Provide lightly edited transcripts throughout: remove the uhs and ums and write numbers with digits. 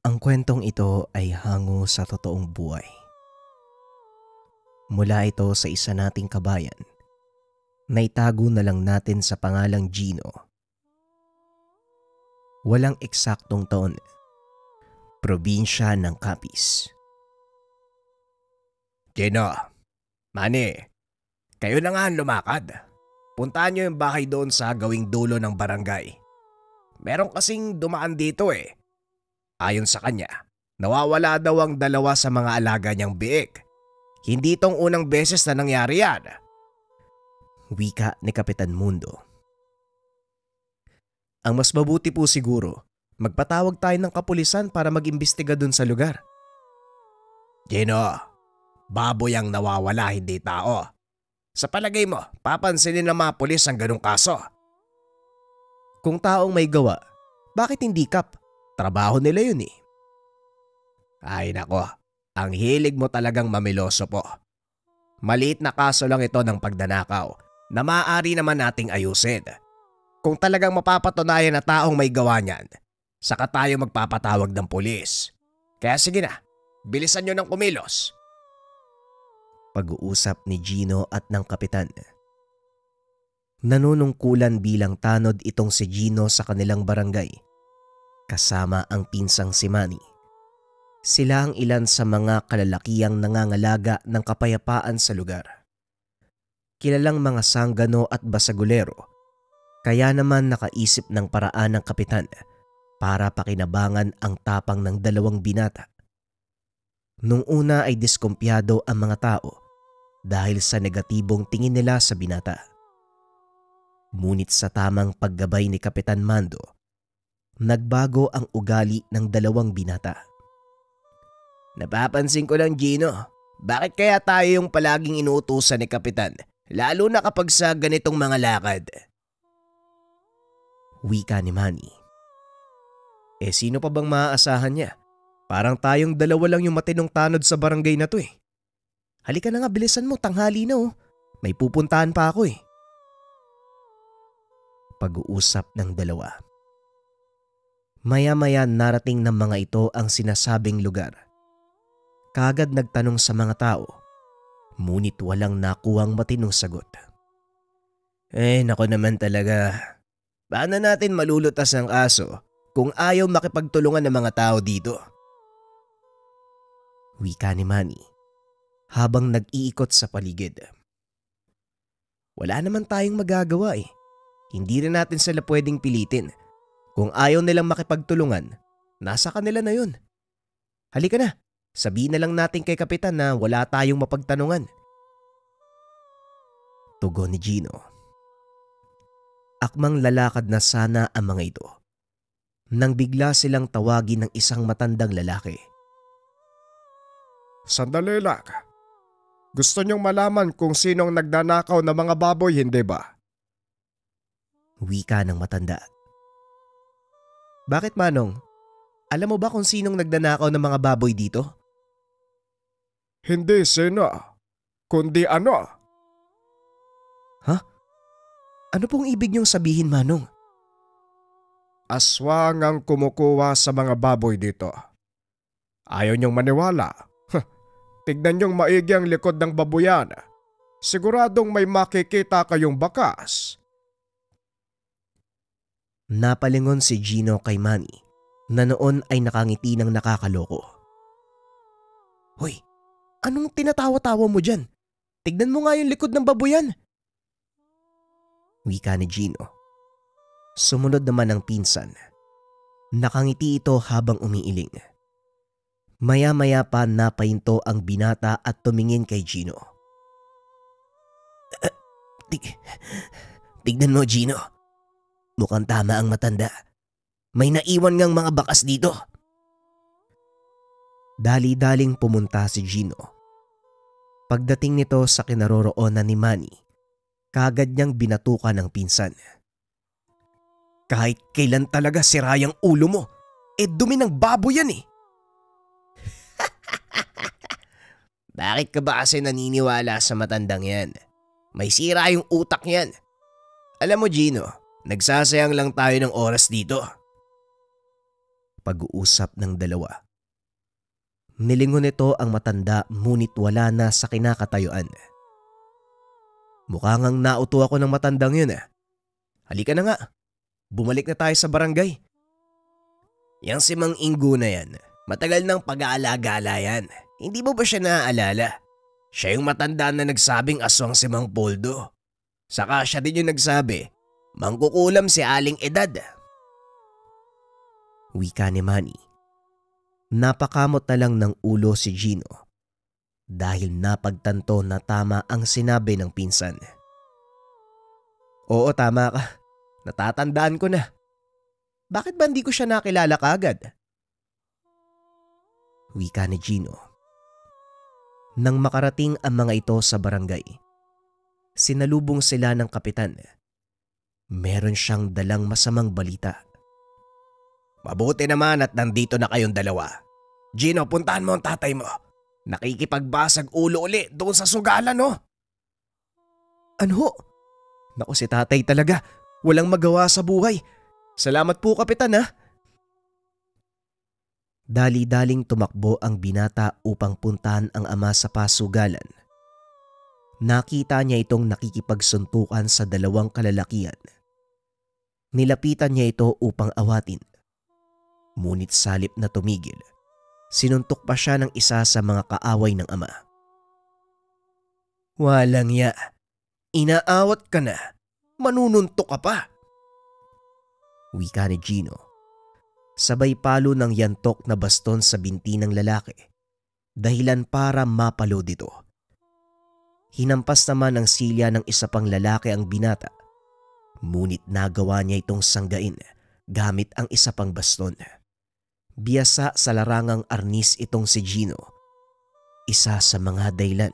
Ang kwentong ito ay hango sa totoong buhay. Mula ito sa isa nating kabayan na itago na lang natin sa pangalang Gino. Walang eksaktong taon. Probinsya ng Capiz. Gino, Manny, kayo na nga ang lumakad. Puntahan nyo yung bahay doon sa gawing dulo ng barangay. Meron kasing dumaan dito eh. Ayon sa kanya, nawawala daw ang dalawa sa mga alaga niyang biik. Hindi itong unang beses na nangyari yan. Wika ni Kapitan Mundo. Ang mas mabuti po siguro, magpatawag tayo ng kapulisan para mag-imbestiga dun sa lugar. Gino, baboy ang nawawala, hindi tao. Sa palagay mo, papansinin ng mga pulis ang ganong kaso? Kung taong may gawa, bakit hindi kap? Trabaho nila yun eh. Ay nako, ang hilig mo talagang mamiloso po. Maliit na kaso lang ito ng pagdanakaw na maaari naman nating ayusin. Kung talagang mapapatunayan na taong may gawa niyan, saka tayo magpapatawag ng pulis. Kaya sige na, bilisan nyo ng kumilos. Pag-uusap ni Gino at ng kapitan. Nanunungkulan bilang tanod itong si Gino sa kanilang barangay. Kasama ang pinsang si Manny. Sila ang ilan sa mga kalalakiyang nangangalaga ng kapayapaan sa lugar. Kilalang mga sanggano at basagulero, kaya naman nakaisip ng paraan ng kapitan para pakinabangan ang tapang ng dalawang binata. Nung una ay diskumpiyado ang mga tao dahil sa negatibong tingin nila sa binata. Ngunit sa tamang paggabay ni Kapitan Mando, nagbago ang ugali ng dalawang binata. Napapansin ko lang, Gino, bakit kaya tayo yung palaging inuutusan ni Kapitan, lalo na kapag sa ganitong mga lakad? Wika ni Manny. Sino pa bang maaasahan niya? Parang tayong dalawa lang yung matinong tanod sa barangay na to eh. Halika na nga, bilisan mo, tanghali na oh. May pupuntahan pa ako eh. Pag-uusap ng dalawa. Maya-maya narating ng mga ito ang sinasabing lugar. Kaagad nagtanong sa mga tao, ngunit walang nakuhang matinong sagot. Nako naman talaga. Paano natin malulutas ang aso kung ayaw makipagtulungan ng mga tao dito? Wika ni Manny habang nag-iikot sa paligid. Wala naman tayong magagawa eh. Hindi rin natin sila pwedeng pilitin. Kung ayaw nilang makipagtulungan, nasa kanila na yun. Halika na, sabihin na lang natin kay Kapitan na wala tayong mapagtanungan. Tugon ni Gino. Akmang lalakad na sana ang mga ito nang bigla silang tawagin ng isang matandang lalaki. Sandali lang. Gusto niyong malaman kung sinong nagdanakaw ng mga baboy, hindi ba? Wika ng matanda. Bakit, Manong? Alam mo ba kung sinong nagdanakaw ng mga baboy dito? Hindi sino, kundi ano? Ha? Ano pong ibig niyong sabihin, Manong? Aswang ang kumukuha sa mga baboy dito. Ayaw niyong maniwala? Tignan niyong maigi ang likod ng babuyan. Siguradong may makikita kayong bakas. Napalingon si Gino kay Manny na noon ay nakangiti ng nakakaloko. Hoy, anong tinatawa-tawa mo dyan? Tignan mo nga yung likod ng babuyan. Wika ni Gino. Sumunod naman ang pinsan. Nakangiti ito habang umiiling. Maya-maya pa napahinto ang binata at tumingin kay Gino. Tignan mo, Gino. Mukhang tama ang matanda. May naiwan ngang mga bakas dito. Dali-daling pumunta si Gino. Pagdating nito sa kinaroroonan ni Manny, kaagad niyang binatukan ng pinsan. Kahit kailan talaga sirayang ulo mo, dumi ng baboy yan eh. Bakit ka ba kasi naniniwala sa matandang yan? May sira yung utak yan. Alam mo, Gino, nagsasayang lang tayo ng oras dito. Pag-uusap ng dalawa. Nilingon nito ang matanda ngunit wala na sa kinakatayuan. Mukha ngang nauto ako ng matandang yun eh. Halika na nga. Bumalik na tayo sa barangay. Yang si Mang Ingo na yan, matagal nang pag-aalagala yan. Hindi mo ba siya naaalala? Siya yung matanda na nagsabing aswang si Mang Poldo. Saka siya din yung nagsabi, mangkukulam si Aling Edad. Wika ni Manny. Napakamot na lang ng ulo si Gino dahil napagtanto na tama ang sinabi ng pinsan. Oo, tama ka. Natatandaan ko na. Bakit ba hindi ko siya nakilala kaagad? Wika ni Gino. Nang makarating ang mga ito sa barangay, sinalubong sila ng kapitan. Meron siyang dalang masamang balita. Mabuti naman at nandito na kayong dalawa. Gino, puntahan mo ang tatay mo. Nakikipagbasag ulo uli doon sa sugalan, no? Ano? Naku, si tatay talaga. Walang magawa sa buhay. Salamat po, kapitan, ha? Dali-daling tumakbo ang binata upang puntahan ang ama sa pasugalan. Nakita niya itong nakikipagsuntukan sa dalawang kalalakihan. Nilapitan niya ito upang awatin. Ngunit salip na tumigil, sinuntok pa siya ng isa sa mga kaaway ng ama. Walang ya. Inaawat ka na. Manununtok ka pa. Wika ni Gino. Sabay palo ng yantok na baston sa binti ng lalaki. Dahilan para mapalo dito. Hinampas naman ng silya ng isa pang lalaki ang binata. Ngunit nagawa niya itong sanggain gamit ang isa pang baston. Biyasa sa larangang arnis itong si Gino. Isa sa mga dahilan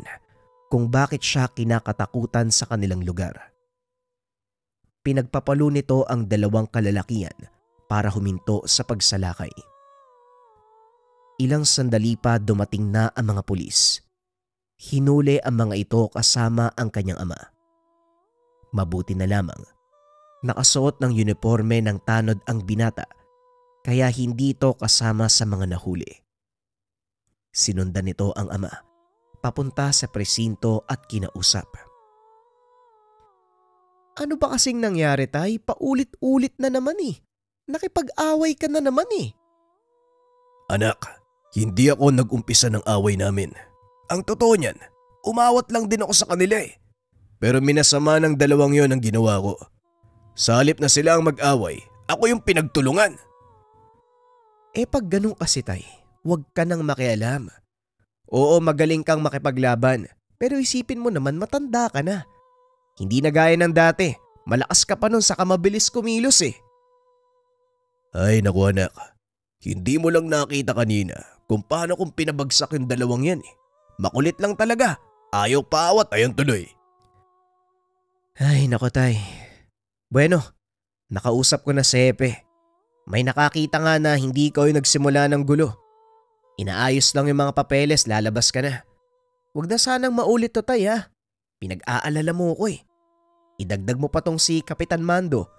kung bakit siya kinakatakutan sa kanilang lugar. Pinagpapalo nito ang dalawang kalalakihan para huminto sa pagsalakay. Ilang sandali pa dumating na ang mga pulis. Hinuli ang mga ito kasama ang kanyang ama. Mabuti na lamang, nakasuot ng uniforme ng tanod ang binata kaya hindi ito kasama sa mga nahuli. Sinundan nito ang ama papunta sa presinto at kinausap. Ano ba kasing nangyari, tay? Paulit-ulit na naman eh. Nakipag-away ka na naman eh. Anak, hindi ako nag-umpisa ng away namin. Ang totoo niyan, umawat lang din ako sa kanila eh. Pero minasama ng dalawang yon ang ginawa ko. Sa halip na sila ang mag-away, ako yung pinagtulungan. Eh pag ganun kasi, tay, huwag ka nang makialam. Oo, magaling kang makipaglaban, pero isipin mo naman matanda ka na. Hindi na gaya ng dati, malakas ka pa nun saka mabilis kumilos eh. Ay naku anak, hindi mo lang nakita kanina kung paano kong pinabagsak yung dalawang yan eh. Makulit lang talaga, ayaw paawat, ayun tuloy. Ay naku, tay. Bueno, nakausap ko na si Epe. May nakakita nga na hindi ikaw yung nagsimula ng gulo. Inaayos lang yung mga papeles, lalabas ka na. Huwag na sanang maulit to, tay, ha. Pinag-aalala mo ko eh. Idagdag mo pa tong si Kapitan Mando.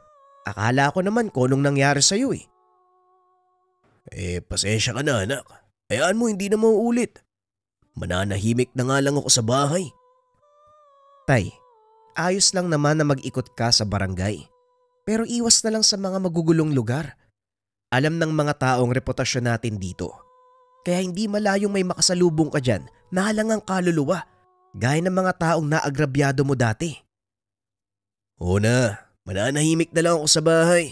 Akala ko naman kung anong nangyari sa'yo eh. Pasensya ka na anak. Hayaan mo hindi na mauulit. Mananahimik na nga lang ako sa bahay. Tay, ayos lang naman na mag-ikot ka sa barangay. Pero iwas na lang sa mga magugulong lugar. Alam ng mga taong reputasyon natin dito. Kaya hindi malayong may makasalubong ka dyan na halangang kaluluwa. Gaya ng mga taong naagrabyado mo dati. Oo na, mananahimik na lang ako sa bahay.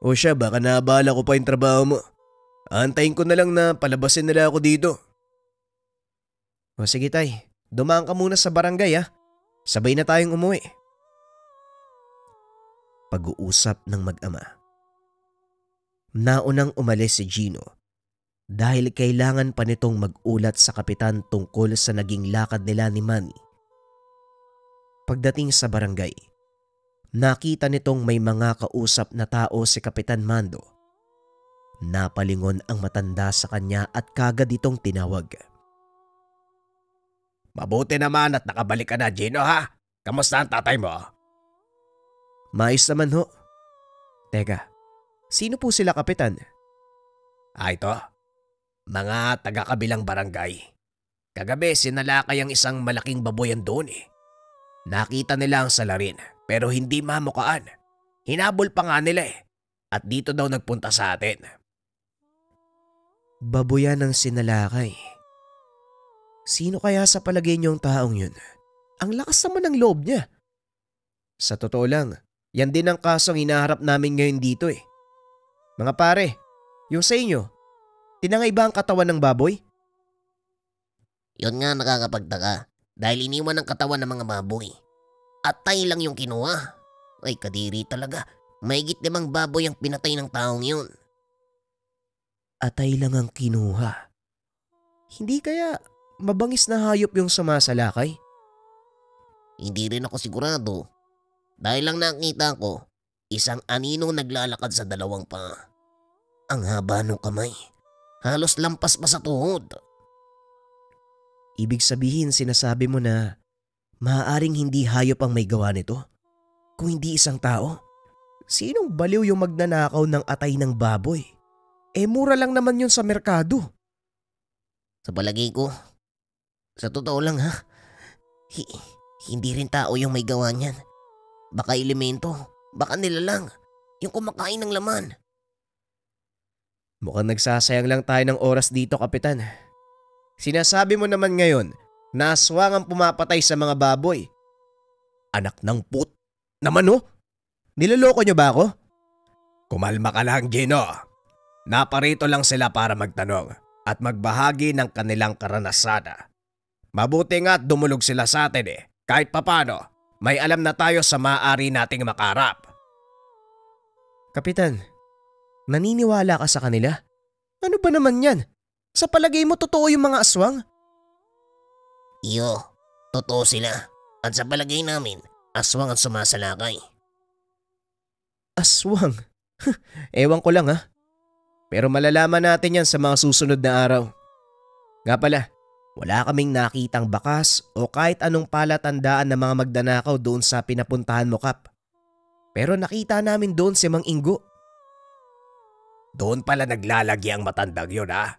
O siya, baka naabala ko pa yung trabaho mo. Antayin ko na lang na palabasin nila ako dito. O sige tay, dumaan ka muna sa barangay ha. Sabay na tayong umuwi. Pag-uusap ng mag-ama. Naunang umalis si Gino dahil kailangan pa nitong mag-ulat sa kapitan tungkol sa naging lakad nila ni Manny. Pagdating sa barangay, nakita nitong may mga kausap na tao si Kapitan Mando. Napalingon ang matanda sa kanya at kagad itong tinawag. Mabuti naman at nakabalik ka na, Gino ha? Kamusta ang tatay mo? Maayos naman ho. Teka, sino po sila, Kapitan? Ito, mga taga-kabilang barangay. Kagabi sinalakay ang isang malaking baboyan doon eh. Nakita nila ang salarin pero hindi mamukaan. Hinabol pa nga nila eh. At dito daw nagpunta sa atin. Baboyan ang sinalakay. Sino kaya sa palagay niyong taong yun? Ang lakas naman ng loob niya. Sa totoo lang, yan din ang kasong hinaharap namin ngayon dito eh. Mga pare, yung sa inyo, tinangay ba ang katawan ng baboy? Yun nga nakakapagtaka dahil iniwan ang katawan ng mga baboy. At tayo lang yung kinuha. Ay kadiri talaga. Mahigit 5 baboy ang pinatay ng taong yun. Atay lang ang kinuha. Hindi kaya mabangis na hayop yung sumasalakay? Hindi rin ako sigurado. Dahil lang nakita ko, isang aninong naglalakad sa 2 paa. Ang haba ng kamay. Halos lampas pa sa tuhod. Ibig sabihin sinasabi mo na maaaring hindi hayop ang may gawa nito? Kung hindi isang tao? Sinong baliw yung magnanakaw ng atay ng baboy? Mura lang naman yun sa merkado. Sa palagay ko, sa totoo lang ha, hindi rin tao yung may gawa niyan. Baka elemento, baka nilalang, yung kumakain ng laman. Mukhang nagsasayang lang tayo ng oras dito, Kapitan. Sinasabi mo naman ngayon na aswang ang pumapatay sa mga baboy. Anak ng put naman oh. Niloloko niyo ba ako? Kumalma ka lang, Gino. Naparito lang sila para magtanong at magbahagi ng kanilang karanasan. Mabuti nga't dumulog sila sa atin eh. Kahit papano, may alam na tayo sa maaari nating makarap. Kapitan, naniniwala ka sa kanila? Ano ba naman yan? Sa palagay mo totoo yung mga aswang? Iyo, totoo sila. At sa palagay namin, aswang ang sumasalakay. Aswang? Ewan ko lang ha. Pero malalaman natin yan sa mga susunod na araw. Nga pala, wala kaming nakitang bakas o kahit anong palatandaan ng mga magnanakaw doon sa pinapuntahan mo, Kap. Pero nakita namin doon si Mang Ingo. Doon pala naglalagi ang matandang yun ha.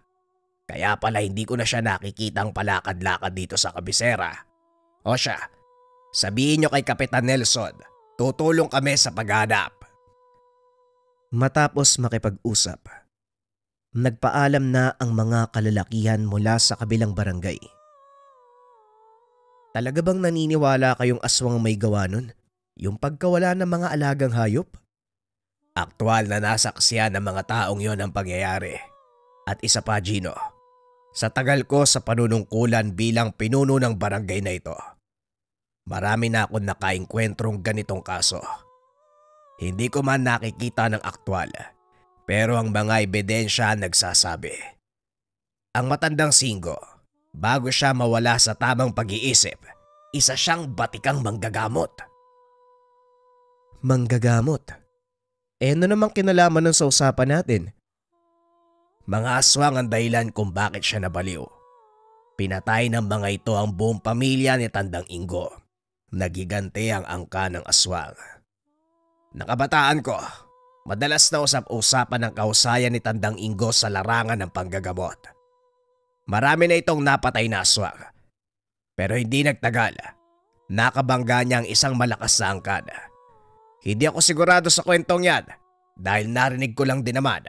Kaya pala hindi ko na siya nakikitang palakad-lakad dito sa kabisera. O siya, sabihin nyo kay Kapitan Nelson, tutulong kami sa paghanap. Matapos makipag-usap, nagpaalam na ang mga kalalakihan mula sa kabilang barangay. Talaga bang naniniwala kayong aswang may gawa nun? Yung pagkawala ng mga alagang hayop? Aktual na nasaksiyan ng mga taong yon ang pangyayari. At isa pa, Gino, sa tagal ko sa panunungkulan bilang pinuno ng barangay na ito, marami na akong nakaengkwentrong ganitong kaso. Hindi ko man nakikita ng aktwal, pero ang mga ebidensya nagsasabi. Ang matandang Singgo, bago siya mawala sa tamang pag-iisip, isa siyang batikang manggagamot. Manggagamot? Ano namang kinalaman nun sa usapan natin? Mga aswang ang dahilan kung bakit siya nabaliw. Pinatay ng mga ito ang buong pamilya ni Tandang Ingo. Nagigante ang angka ng aswang. Nakabataan ko, madalas na usap-usapan ng kahusayan ni Tandang Ingo sa larangan ng panggagamot. Marami na itong napatay na aswang. Pero hindi nagtagal, nakabangga niya ang isang malakas na angkan. Hindi ako sigurado sa kwentong yan dahil narinig ko lang din naman.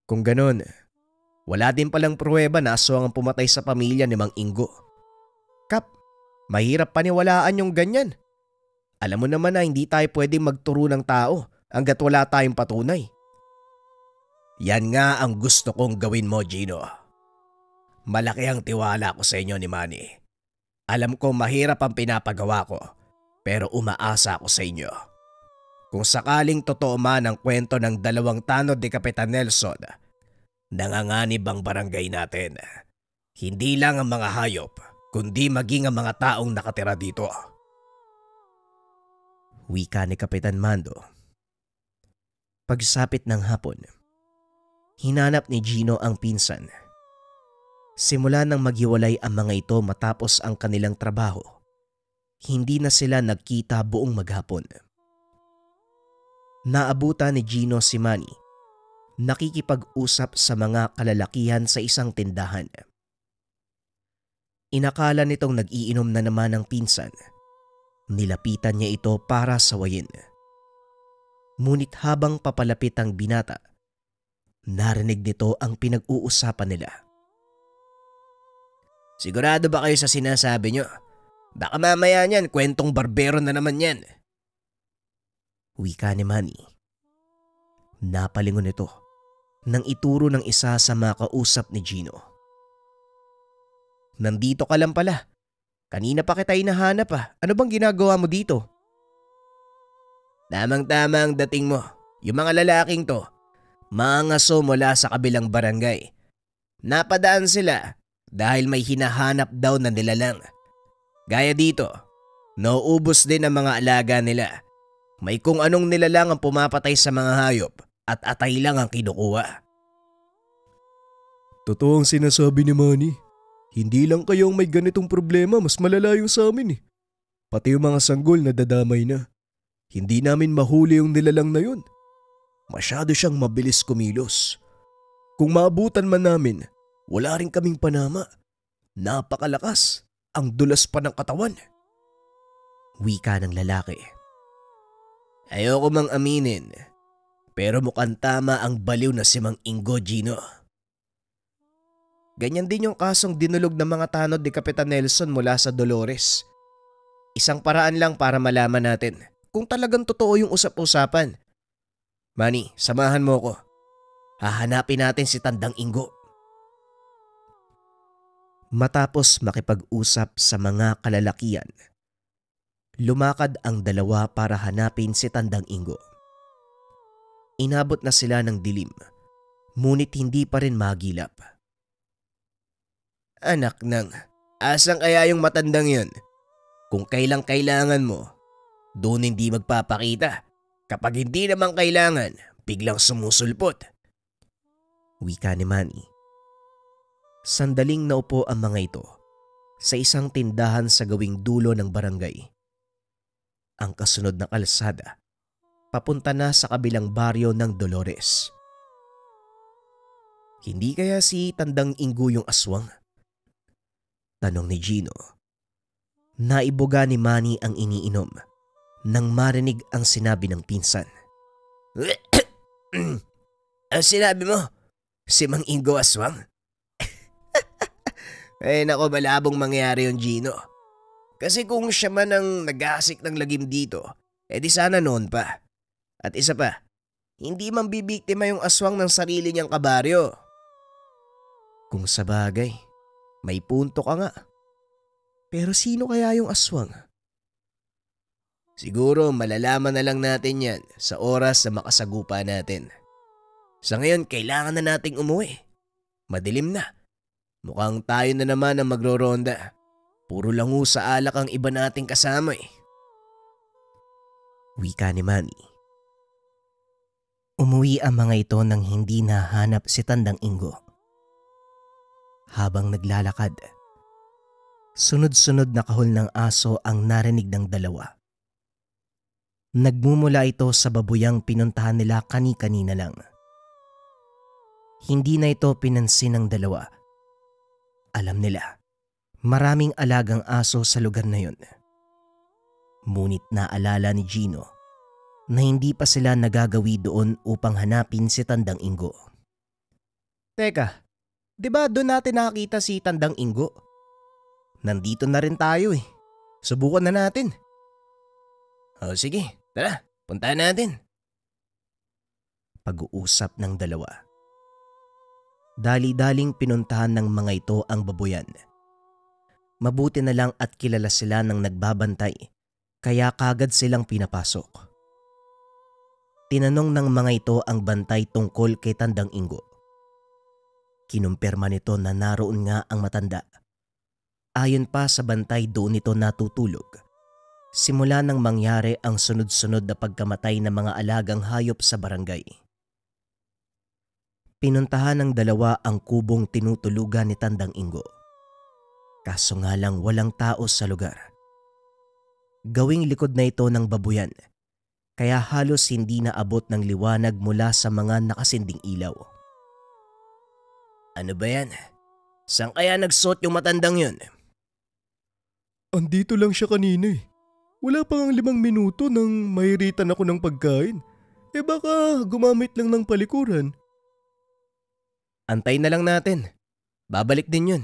Kung ganun, wala din palang pruweba na aswang ang pumatay sa pamilya ni Mang Ingo. Kap, mahirap paniwalaan yung ganyan. Alam mo naman na hindi tayo pwedeng magturo ng tao hanggat wala tayong patunay. Yan nga ang gusto kong gawin mo, Gino. Malaki ang tiwala ko sa inyo ni Manny. Alam ko mahirap ang pinapagawa ko, pero umaasa ako sa inyo. Kung sakaling totoo man ang kwento ng 2 tanod ni Kapitan Nelson, nanganganib ang barangay natin. Hindi lang ang mga hayop, kundi maging ang mga taong nakatira dito. Wika ni Kapitan Mando. Pagsapit ng hapon, hinanap ni Gino ang pinsan. Simula nang maghiwalay ang mga ito matapos ang kanilang trabaho, hindi na sila nagkita buong maghapon. Naabutan ni Gino si Manny nakikipag-usap sa mga kalalakihan sa isang tindahan. Inakala nitong nag-iinom na naman ng pinsan. Nilapitan niya ito para sawayin. Ngunit habang papalapit ang binata, narinig nito ang pinag-uusapan nila. Sigurado ba kayo sa sinasabi nyo? Baka mamaya niyan, kwentong barbero na naman yan. Wika ni Manny. Napalingon ito nang ituro ng isa sa mga kausap ni Gino. Nandito ka lang pala. Kanina pa kita hinahanap ah. Ano bang ginagawa mo dito? Tamang-tama ang dating mo. Yung mga lalaking to, mga ngaso mula sa kabilang barangay. Napadaan sila dahil may hinahanap daw na nilalang. Gaya dito, nauubos din ang mga alaga nila. May kung anong nilalang ang pumapatay sa mga hayop at atay lang ang kinukuha. Totoo ang sinasabi ni Manny. Hindi lang kayong may ganitong problema, mas malalayo sa amin eh. Pati yung mga sanggol na dadamay na. Hindi namin mahuli yung nilalang na yun. Masyado siyang mabilis kumilos. Kung maabutan man namin, wala rin kaming panama. Napakalakas, ang dulas pa ng katawan. Wika ng lalaki. Ayoko mang aminin, pero mukhang tama ang baliw na si Mang Ingo, Gino. Ganyan din yung kasong dinulog ng mga tanod ni Kapitan Nelson mula sa Dolores. Isang paraan lang para malaman natin kung talagang totoo yung usap-usapan. Manny, samahan mo ko. Hahanapin natin si Tandang Ingo. Matapos makipag-usap sa mga kalalakian, lumakad ang dalawa para hanapin si Tandang Ingo. Inabot na sila ng dilim, ngunit hindi pa rin magilap. Anak nang, asang kaya yung matandang yun? Kung kailang kailangan mo, doon hindi magpapakita. Kapag hindi naman kailangan, biglang sumusulpot. Wika ni Manny. Sandaling naupo ang mga ito sa isang tindahan sa gawing dulo ng barangay. Ang kasunod na kalsada, papunta na sa kabilang baryo ng Dolores. Hindi kaya si Tandang Ingo yung aswang? Tanong ni Gino. Naibuga ni Manny ang iniinom nang marinig ang sinabi ng pinsan. Ang sinabi mo? Si Mang Ingo aswang? Ay nako, malabong mangyari yung Gino. Kasi kung siya man ang nag-aasik ng lagim dito, edi sana noon pa. At isa pa, hindi man bibiktima yung aswang ng sarili niyang kabaryo. Kung sabagay, may punto ka nga. Pero sino kaya yung aswang? Siguro malalaman na lang natin yan sa oras na makasagupa natin. Sa ngayon, kailangan na nating umuwi. Madilim na. Mukhang tayo na naman ang magro-ronda. Puro lango sa alak ang iba nating kasama eh. Wika ni Manny. Umuwi ang mga ito nang hindi nahanap si Tandang Ingo. Habang naglalakad, sunod-sunod na kahol ng aso ang narinig ng dalawa. Nagmumula ito sa babuyang pinuntahan nila kani-kanina lang. Hindi na ito pinansin ng dalawa. Alam nila, maraming alagang aso sa lugar na yun. Ngunit naalala ni Gino na hindi pa sila nagagawi doon upang hanapin si Tandang Ingo. Teka, di ba doon natin nakakita si Tandang Ingo? Nandito na rin tayo eh. Subukan na natin. O sige, tara, puntahan natin. Pag-uusap ng dalawa. Dali-daling pinuntahan ng mga ito ang babuyan. Mabuti na lang at kilala sila ng nagbabantay, kaya kagad silang pinapasok. Tinanong ng mga ito ang bantay tungkol kay Tandang Ingo. Kinumpirma nito na naroon nga ang matanda. Ayon pa sa bantay, doon ito natutulog. Simula nang mangyari ang sunod-sunod na pagkamatay ng mga alagang hayop sa barangay. Pinuntahan ng dalawa ang kubong tinutulugan ni Tandang Ingo. Kaso nga lang walang tao sa lugar. Gawing likod na ito ng babuyan, kaya halos hindi naabot ng liwanag mula sa mga nakasinding ilaw. Ano ba yan? Saan kaya nagsuot yung matandang yun? Andito lang siya kanina eh. Wala pa nga 5 minuto nang mahiritan ako ng pagkain. Baka gumamit lang ng palikuran. Antay na lang natin. Babalik din yun.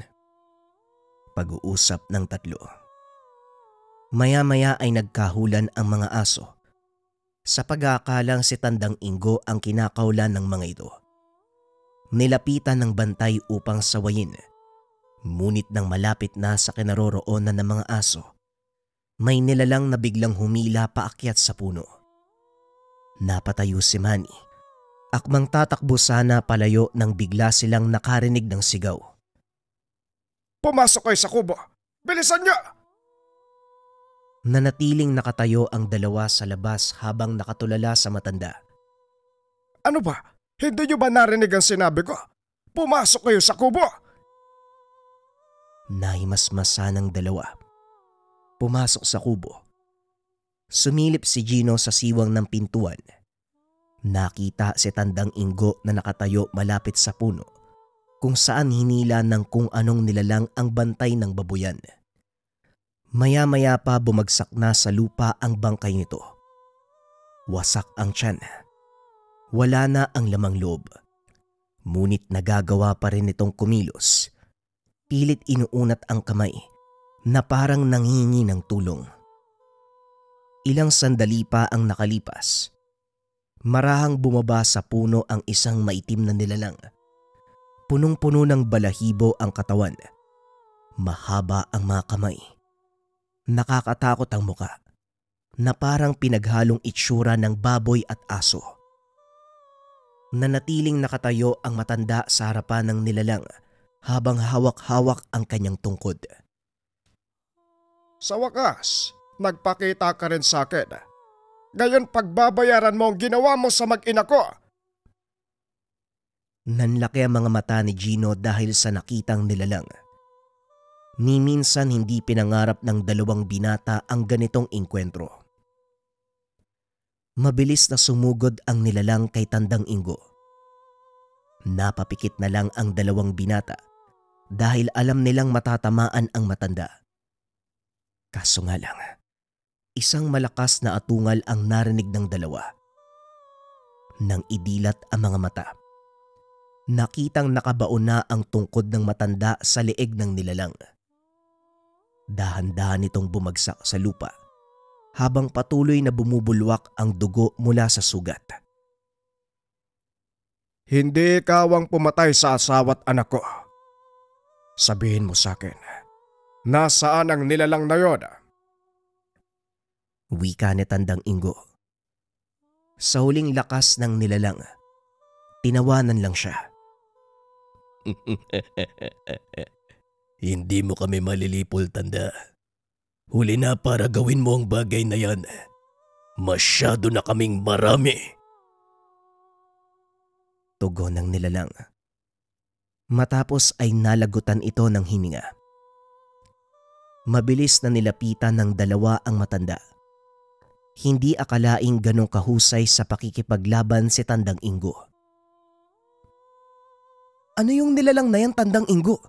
Pag-uusap ng tatlo. Maya-maya ay nagkahulan ang mga aso. Sa pag-aakalang si Tandang Ingo ang kinakaulan ng mga ito. Nilapitan ng bantay upang sawayin. Ngunit nang malapit na sa kinaroroonan ng mga aso, may nilalang na biglang humila paakyat sa puno. Napatayo si Manny. Akmang tatakbo sana palayo nang bigla silang nakarinig ng sigaw. Pumasok kayo sa kubo! Bilisan niyo! Nanatiling nakatayo ang dalawa sa labas habang nakatulala sa matanda. Ano ba? Hindi niyo ba narinig ang sinabi ko? Pumasok kayo sa kubo! Nahimasmasa ng dalawa. Pumasok sa kubo. Sumilip si Gino sa siwang ng pintuan. Nakita si Tandang Ingo na nakatayo malapit sa puno kung saan hinila ng kung anong nilalang ang bantay ng babuyan. Maya-maya pa bumagsak na sa lupa ang bangkay nito. Wasak ang tiyan. Wala na ang lamang loob. Ngunit nagagawa pa rin itong kumilos. Pilit inuunat ang kamay na parang nanghingi ng tulong. Ilang sandali pa ang nakalipas. Marahang bumaba sa puno ang isang maitim na nilalang. Punong-puno ng balahibo ang katawan. Mahaba ang mga kamay. Nakakatakot ang muka na parang pinaghalong itsura ng baboy at aso. Nanatiling nakatayo ang matanda sa harapan ng nilalang habang hawak-hawak ang kanyang tungkod. Sa wakas, nagpakita ka rin sa akin. Ngayon pagbabayaran mo ang ginawa mo sa mag-ina ko. Nanlaki ang mga mata ni Gino dahil sa nakitang nilalang. Ni minsan hindi pinangarap ng dalawang binata ang ganitong engkwentro. Mabilis na sumugod ang nilalang kay Tandang Ingo. Napapikit na lang ang dalawang binata dahil alam nilang matatamaan ang matanda. Kaso nga lang, isang malakas na atungal ang narinig ng dalawa. Nang idilat ang mga mata, nakitang nakabaon na ang tungkod ng matanda sa leeg ng nilalang. Dahan-dahan itong bumagsak sa lupa habang patuloy na bumubulwak ang dugo mula sa sugat. Hindi ikaw ang pumatay sa asawa't anak ko. Sabihin mo sa akin, nasaan ang nilalang na yon? Wika ni Tandang Ingo. Sa huling lakas ng nilalang, tinawanan lang siya. Hindi mo kami malilipol, Tanda. Huli na para gawin mo ang bagay na yan. Masyado na kaming marami. Tugon ng nilalang. Matapos ay nalagutan ito ng hininga. Mabilis na nilapitan ng dalawa ang matanda. Hindi akalaing ganong kahusay sa pakikipaglaban si Tandang Ingo. Ano yung nilalang na yan, Tandang Ingo?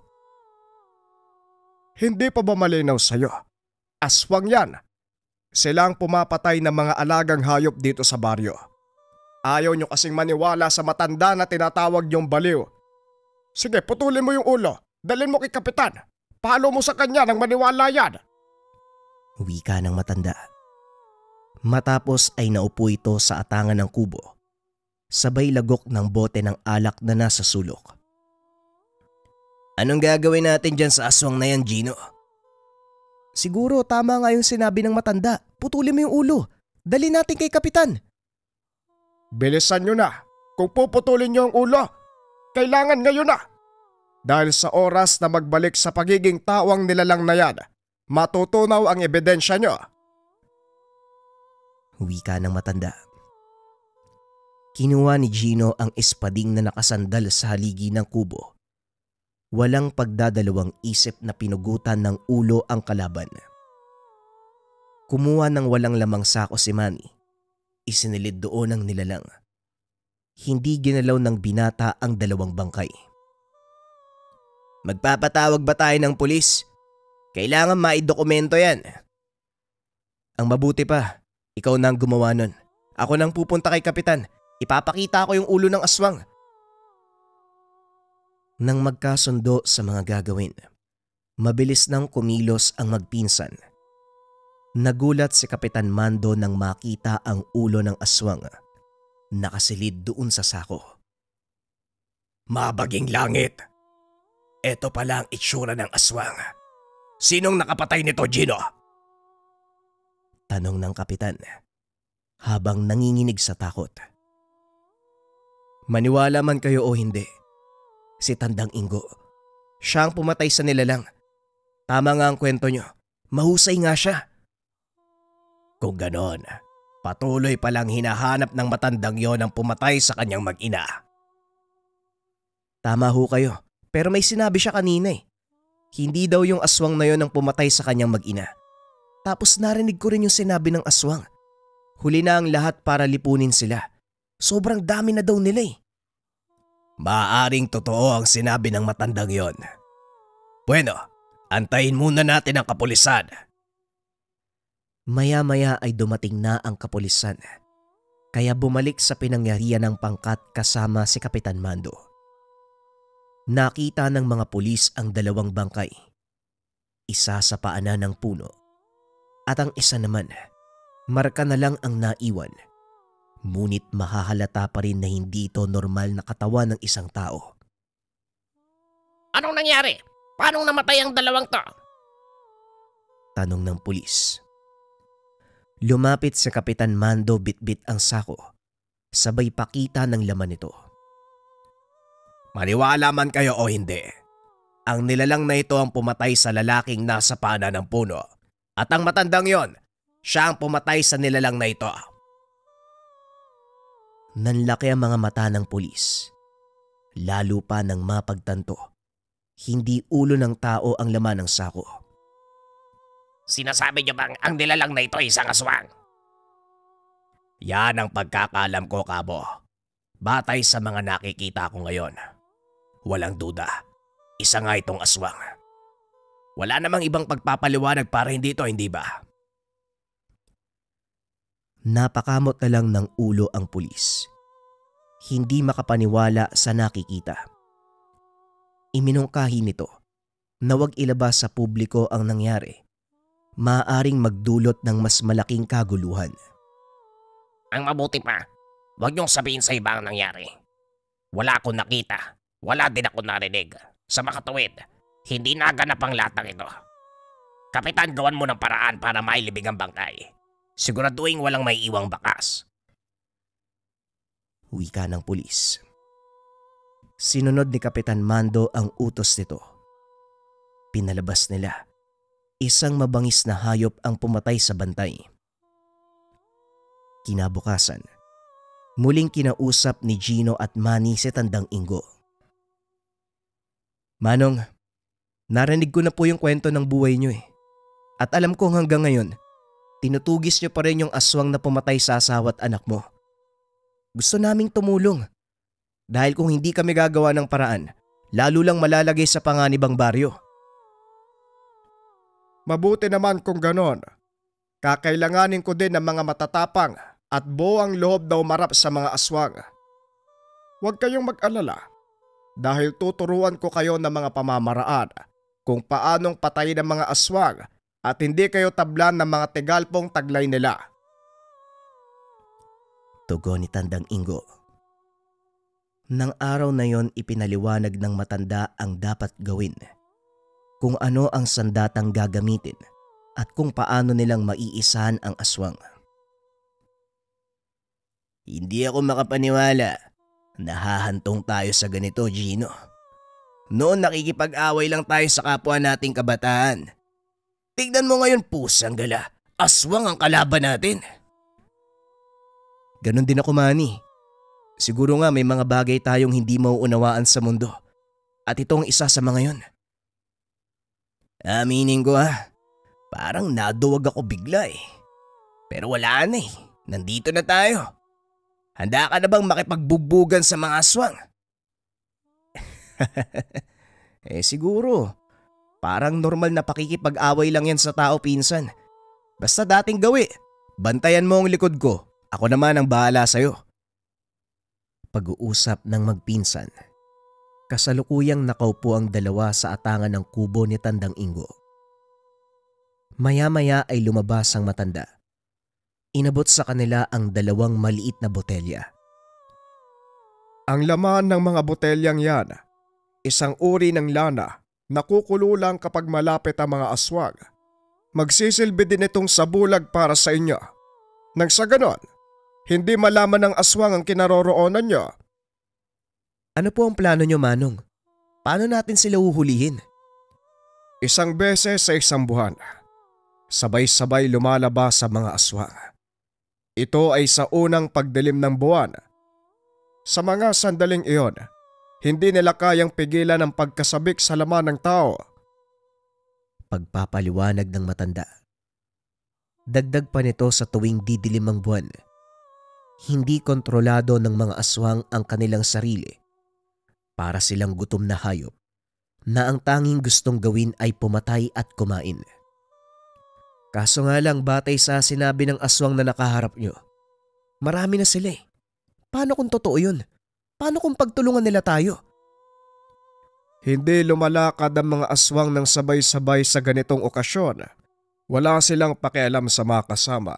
Hindi pa ba malinaw sa'yo? Aswang yan. Sila ang pumapatay ng mga alagang hayop dito sa baryo. Ayaw nyo kasing maniwala sa matanda na tinatawag nyong baliw. Sige, putulin mo yung ulo. Dalhin mo kay kapitan. Palo mo sa kanya nang maniwala yan. Wika ng matanda. Matapos ay naupo ito sa atangan ng kubo. Sabay lagok ng bote ng alak na nasa sulok. Anong gagawin natin dyan sa aswang na yan, Gino? Siguro tama nga yung sinabi ng matanda. Putulin mo yung ulo. Dali natin kay kapitan. Bilisan nyo na. Kung puputulin nyo ang ulo, kailangan ngayon na. Dahil sa oras na magbalik sa pagiging tawang nilalang na yan, matutunaw ang ebidensya nyo. Wika ng matanda. Kinuha ni Gino ang espading na nakasandal sa haligi ng kubo. Walang pagdadalawang isip na pinugutan ng ulo ang kalaban. Kumuha ng walang lamang sako si Manny. isinilid doon ang nilalang. Hindi ginalaw ng binata ang dalawang bangkay. Magpapatawag ba tayo ng pulis? Kailangan maidokumento yan. Ang mabuti pa, ikaw na ang gumawa nun. Ako nang pupunta kay Kapitan. Ipapakita ko yung ulo ng aswang. Nang magkasundo sa mga gagawin, mabilis nang kumilos ang magpinsan. Nagulat si Kapitan Mando nang makita ang ulo ng aswang nakasilid doon sa sako. Mabaging langit. Ito pala ang itsura ng aswang. Sinong nakapatay nito, Gino? Tanong ng Kapitan habang nanginginig sa takot. Maniwala man kayo o hindi, si Tandang Ingo, siya ang pumatay sa nilalang. Tama nga ang kwento nyo, mahusay nga siya. Kung ganon, patuloy palang hinahanap ng matandang yon ang pumatay sa kanyang mag-ina. Tama ho kayo, pero may sinabi siya kanina eh. Hindi daw yung aswang na yon ang pumatay sa kanyang mag-ina. Tapos narinig ko rin yung sinabi ng aswang. Huli na ang lahat para lipunin sila. Sobrang dami na daw nila eh. Maaaring totoo ang sinabi ng matandang yon. Bueno, antayin muna natin ang kapulisan. Maya-maya ay dumating na ang kapulisan. Kaya bumalik sa pinangyarihan ng pangkat kasama si Kapitan Mando. Nakita ng mga pulis ang dalawang bangkay. Isa sa paanan ng puno at ang isa naman, marka na lang ang naiwan. Ngunit mahahalata pa rin na hindi ito normal na katawan ng isang tao. Anong nangyari? Paano namatay ang dalawang to? Tanong ng pulis. Lumapit sa Kapitan Mando bitbit ang sako. Sabay pakita ng laman nito. Maniwala man kayo o hindi, ang nilalang na ito ang pumatay sa lalaking nasa paanan ng puno. At ang matandang yon, siya ang pumatay sa nilalang na ito. Nanlaki ang mga mata ng pulis. Lalo pa nang mapagtanto, hindi ulo ng tao ang laman ng sako. Sinasabi niyo bang ang nilalang na ito ay isang aswang? Yan ang pagkakalam ko, Kabo. Batay sa mga nakikita ko ngayon. Walang duda, isa nga itong aswang. Wala namang ibang pagpapaliwanag para hindi ito, hindi ba? Napakamot na lang ng ulo ang pulis. Hindi makapaniwala sa nakikita. Iminungkahi nito na huwag ilabas sa publiko ang nangyari. Maaaring magdulot ng mas malaking kaguluhan. Ang mabuti pa, huwag niyong sabihin sa iba ang nangyari. Wala akong nakita, wala din ako narinig. Sa makatuwid, hindi naganap ang latang ito. Kapitan, gawan mo ng paraan para mailibing ang bangkay. Siguraduhin walang may iwang bakas. Wika ng pulis. Sinunod ni Kapitan Mando ang utos nito. Pinalabas nila. Isang mabangis na hayop ang pumatay sa bantay. Kinabukasan, muling kinausap ni Gino at Manny si Tandang Ingo. Manong, narinig ko na po yung kwento ng buhay nyo eh. At alam kong hanggang ngayon, tinutugis nyo pa rin yung aswang na pumatay sa asawa at anak mo. Gusto naming tumulong. Dahil kung hindi kami gagawa ng paraan, lalo lang malalagay sa panganibang baryo. Mabuti naman kung ganon. Kakailanganin ko din ng mga matatapang at buwang loob na umarap sa mga aswang. Huwag kayong mag-alala dahil tuturuan ko kayo ng mga pamamaraan kung paanong patayin ang mga aswang at hindi kayo tablan ng mga tigalpong taglay nila. Tugon ni Tandang Ingo. Nang araw na yon ipinaliwanag ng matanda ang dapat gawin, kung ano ang sandatang gagamitin at kung paano nilang maiisahan ang aswang. Hindi ako makapaniwala. Nahahantong tayo sa ganito, Gino. Noon nakikipag-away lang tayo sa kapwa nating kabataan. Tignan mo ngayon, pusang gala. Aswang ang kalaban natin. Ganon din ako, Manny. Siguro nga may mga bagay tayong hindi mauunawaan sa mundo. At ito ang isa sa mga yon. Aminin ko parang naduwag ako bigla eh. Pero wala na eh. nandito na tayo. Handa ka na bang makipagbugbugan sa mga aswang? Siguro. Parang normal na pakikipag-away lang yan sa tao, pinsan. Basta dating gawi. Bantayan mo ang likod ko. Ako naman ang bahala sa'yo. Pag-uusap ng magpinsan. Kasalukuyang nakaupo ang dalawa sa atangan ng kubo ni Tandang Ingo. Maya-maya ay lumabas ang matanda. Inabot sa kanila ang dalawang maliit na botelya. Ang laman ng mga botelyang yan, isang uri ng lana na kukulo lang kapag malapit ang mga aswang. Magsisilbi din itong sabulag para sa inyo. Nang sa ganon, hindi malaman ng aswang ang kinaroroonan nyo. Ano po ang plano nyo, Manong? Paano natin sila uhulihin? Isang beses sa isang buwan, sabay-sabay lumalabas sa mga aswang. Ito ay sa unang pagdilim ng buwan. Sa mga sandaling iyon, hindi nila kayang pigilan ang pagkasabik sa laman ng tao. Pagpapaliwanag ng matanda. Dagdag pa nito sa tuwing didilim ang buwan. Hindi kontrolado ng mga aswang ang kanilang sarili. Para silang gutom na hayop na ang tanging gustong gawin ay pumatay at kumain. Kaso nga lang batay sa sinabi ng aswang na nakaharap nyo, marami na sila eh. Paano kung totoo yun? Paano kung pagtulungan nila tayo? Hindi lumalakad ang mga aswang ng sabay-sabay sa ganitong okasyon. Wala silang pakialam sa mga kasama.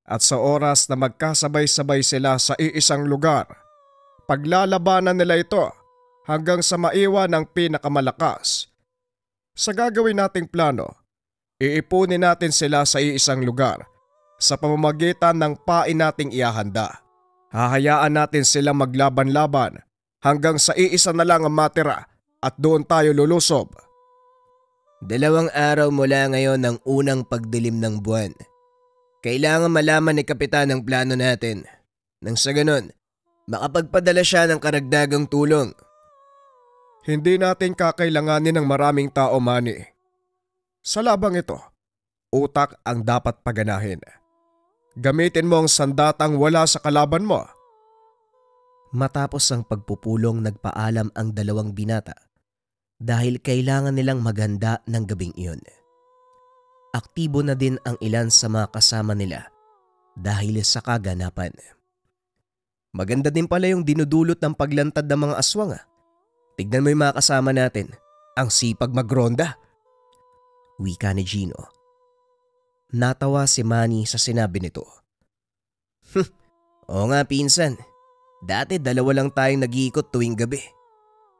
At sa oras na magkasabay-sabay sila sa iisang lugar, paglalabanan nila ito hanggang sa maiwan ang pinakamalakas. Sa gagawin nating plano, iipunin natin sila sa iisang lugar sa pamamagitan ng pain nating iahanda. Hahayaan natin silang maglaban-laban hanggang sa iisa na lang ang matira at doon tayo lulusob. 2 araw mula ngayon ng unang pagdilim ng buwan. Kailangan malaman ni Kapitan ang plano natin. Nang sa ganon, makapagpadala siya ng karagdagang tulong. Hindi natin kakailanganin ng maraming tao, Manny. Sa labang ito, utak ang dapat paganahin. Gamitin mo ang sandatang wala sa kalaban mo. Matapos ang pagpupulong nagpaalam ang dalawang binata dahil kailangan nilang maghanda ng gabing iyon. Aktibo na din ang ilan sa mga kasama nila dahil sa kaganapan. Maganda din pala yung dinudulot ng paglantad ng mga aswang. Tignan mo yung mga kasama natin, ang sipag magronda. Wika ni Gino. Natawa si Manny sa sinabi nito. Oo nga pinsan, dati 2 lang tayong nag-iikot tuwing gabi.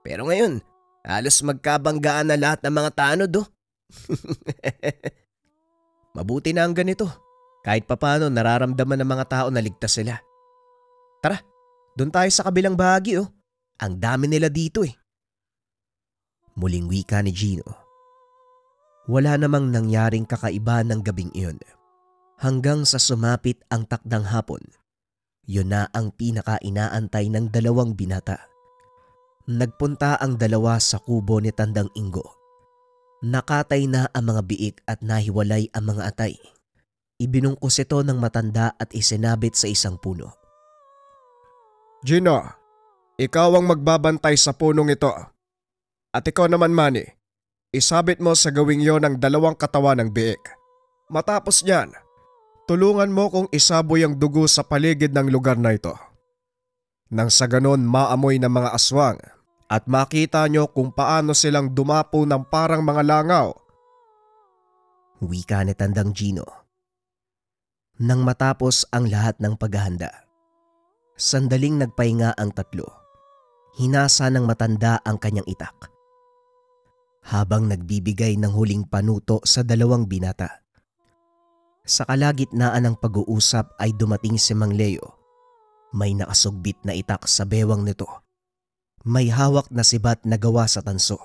Pero ngayon, halos magkabanggaan na lahat ng mga tanod oh. Mabuti na ang ganito. Kahit papano nararamdaman ng mga tao na ligtas sila. Tara, doon tayo sa kabilang bahagi oh. Ang dami nila dito eh. Muling wika ni Gino. Wala namang nangyaring kakaiba ng gabing iyon. Hanggang sa sumapit ang takdang hapon. Yun na ang pinaka-inaantay ng dalawang binata. Nagpunta ang dalawa sa kubo ni Tandang Ingo. Nakatay na ang mga biik at nahiwalay ang mga atay. Ibinungkos ito ng matanda at isinabit sa isang puno. Gino, ikaw ang magbabantay sa punong ito. At ikaw naman, Manny, isabit mo sa gawing yon ang 2 katawan ng biik. Matapos niyan, tulungan mo kong isaboy ang dugo sa paligid ng lugar na ito. Nang sa ganon maamoy ng mga aswang at makita nyo kung paano silang dumapo ng parang mga langaw. Wika ni Tandang Gino. Nang matapos ang lahat ng paghahanda, sandaling nagpahinga ang tatlo. Hinasa ng matanda ang kanyang itak. Habang nagbibigay ng huling panuto sa 2 binata. Sa kalagitnaan ng pag-uusap ay dumating si Mang Leo. May nakasugbit na itak sa bewang nito. May hawak na sibat na gawa sa tanso.